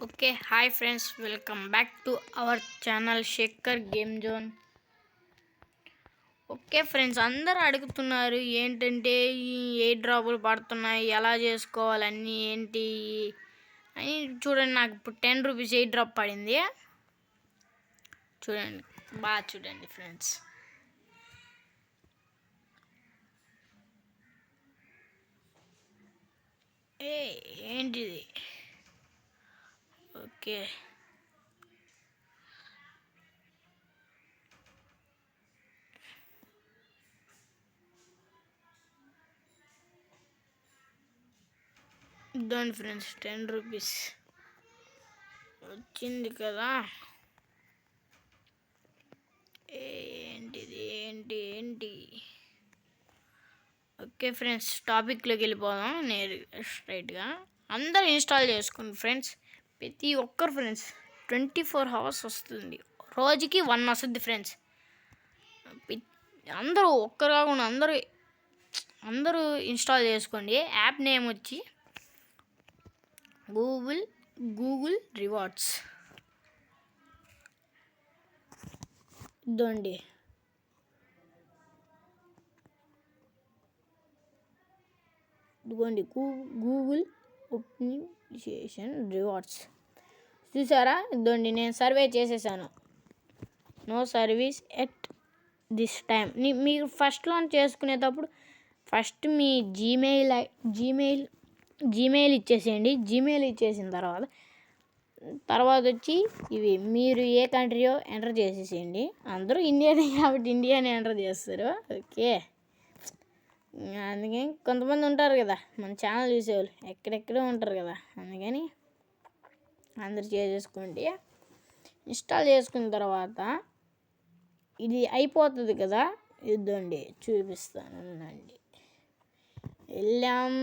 Okay hi friends, welcome back to our channel Shekhar game zone. Okay friends, అందరూ అడుగుతున్నారు ఏంటంటే ఈ ఏ డ్రాపులు పడుతున్నాయి, ఎలా చేసుకోవాలన్నీ ఏంటి అని. చూడండి, నాకు ఇప్పుడు 10 రూపీస్ ఏ డ్రాప్ పడింది. చూడండి, బాగా చూడండి ఫ్రెండ్స్. ఏంటిది? ఓకే, ఇద్దండి ఫ్రెండ్స్, 10 రూపీస్ వచ్చింది కదా. ఏంటిది? ఏంటి ఏంటి ఓకే ఫ్రెండ్స్, టాపిక్లోకి వెళ్ళిపోదాం స్ట్రైట్గా. అందరూ ఇన్స్టాల్ చేసుకోండి ఫ్రెండ్స్, ప్రతి ఒక్కరు ఫ్రెండ్స్. 24 hours వస్తుంది, రోజుకి 1 వస్తుంది ఫ్రెండ్స్. అందరూ ఒక్కరు కాకుండా అందరూ ఇన్స్టాల్ చేసుకోండి. యాప్ నేమ్ వచ్చి గూగుల్ రివార్డ్స్. ఇదండి, ఇదిగోండి గూగుల్ ఆప్టిమైజేషన్ రివార్డ్స్. చూసారా? ఇదండి, నేను సర్వే చేసేసాను. No service at this time. మీరు ఫస్ట్ లాంచ్ చేసుకునేటప్పుడు ఫస్ట్ మీ జీమెయిల్ ఇచ్చేసేయండి. జీమెయిల్ ఇచ్చేసిన తర్వాత వచ్చి ఇవి మీరు ఏ కంట్రీయో ఎంటర్ చేసేసేయండి. అందరూ ఇండియానే కాబట్టి ఇండియానే ఎంటర్ చేస్తారు. ఓకే, అందుకని కొంతమంది ఉంటారు కదా మన ఛానల్ చూసేవాళ్ళు, ఎక్కడెక్కడో ఉంటారు కదా, అందుకని అందరు చేసేసుకోండి. ఇన్స్టాల్ చేసుకున్న తర్వాత ఇది అయిపోతుంది కదా. ఇద్దండి, చూపిస్తాను అండి. వెళ్ళాం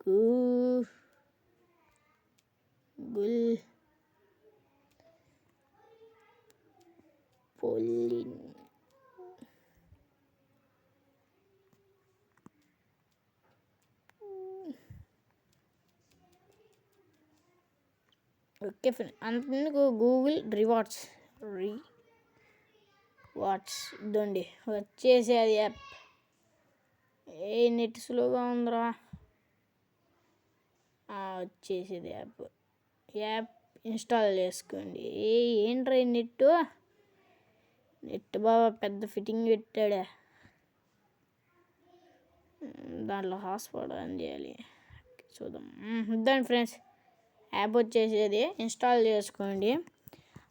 గూగుల్ పోలిన్. ఓకే ఫ్రెండ్, అందుకు గూగుల్ రివార్డ్స్ ఇదండి వచ్చేసి అది యాప్. నెట్ స్లోగా ఉందిరా. వచ్చేసేది యాప్ ఇన్స్టాల్ చేసుకోండి. ఏంట్రా నెట్ బాగా పెద్ద ఫిట్టింగ్ పెట్టాడా. దాంట్లో హాట్స్పాట్ ఆన్ చేయాలి. చూద్దాం. ఇద్దండి ఫ్రెండ్స్, యాప్ వచ్చేసేది ఇన్స్టాల్ చేసుకోండి.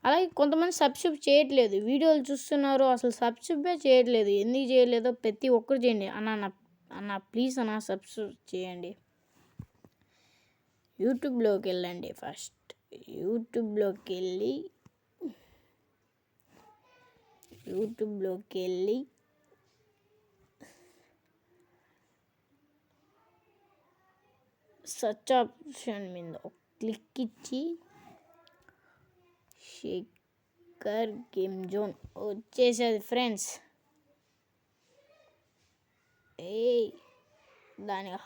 అలాగే కొంతమంది సబ్స్క్రైబ్ చేయట్లేదు, వీడియోలు చూస్తున్నారు, అసలు సబ్స్క్రైబే చేయట్లేదు. ఎందుకు చేయలేదో ప్రతి ఒక్కరు చేయండి. అన్న ప్లీజ్ అన్న సబ్స్క్రైబ్ చేయండి. యూట్యూబ్లోకి వెళ్ళండి. ఫస్ట్ యూట్యూబ్లోకి వెళ్ళి సర్చ్ ఆప్షన్ మీద ఒక క్లిక్ ఇచ్చి శేఖర్ గేమ్ జోన్ వచ్చేసేది ఫ్రెండ్స్. దానికి